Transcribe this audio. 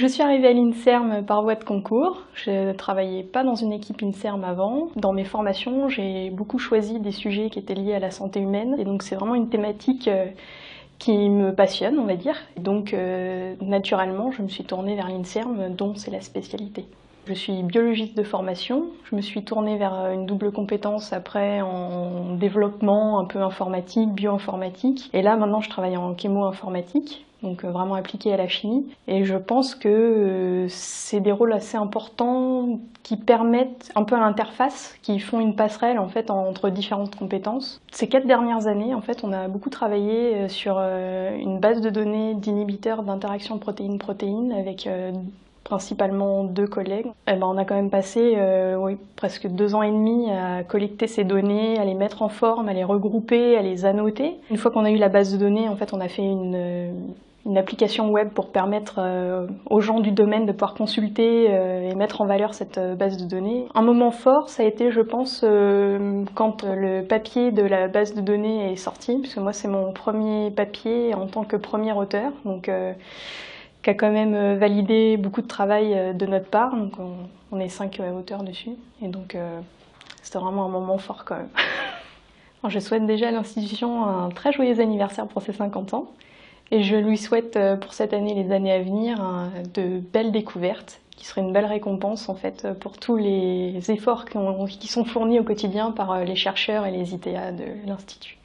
Je suis arrivée à l'INSERM par voie de concours. Je ne travaillais pas dans une équipe INSERM avant. Dans mes formations, j'ai beaucoup choisi des sujets qui étaient liés à la santé humaine. Et donc c'est vraiment une thématique qui me passionne, on va dire. Et donc naturellement, je me suis tournée vers l'INSERM, dont c'est la spécialité. Je suis biologiste de formation. Je me suis tournée vers une double compétence après en développement un peu informatique, bioinformatique. Et là, maintenant, je travaille en chémo-informatique, donc vraiment appliqué à la chimie. Et je pense que c'est des rôles assez importants qui permettent un peu à l'interface, qui font une passerelle en fait entre différentes compétences. Ces 4 dernières années, en fait, on a beaucoup travaillé sur une base de données d'inhibiteurs d'interaction protéine-protéine avec principalement 2 collègues. On a quand même passé presque 2 ans et demi à collecter ces données, à les mettre en forme, à les regrouper, à les annoter. Une fois qu'on a eu la base de données, en fait, on a fait une application web pour permettre aux gens du domaine de pouvoir consulter et mettre en valeur cette base de données. Un moment fort, ça a été, je pense, quand le papier de la base de données est sorti, puisque moi c'est mon premier papier en tant que premier auteur, donc qui a quand même validé beaucoup de travail de notre part. Donc on est 5 auteurs dessus, et donc c'était vraiment un moment fort quand même. Alors, je souhaite déjà à l'institution un très joyeux anniversaire pour ses 50 ans. Et je lui souhaite pour cette année et les années à venir de belles découvertes, qui seraient une belle récompense en fait pour tous les efforts qui sont fournis au quotidien par les chercheurs et les ITA de l'Institut.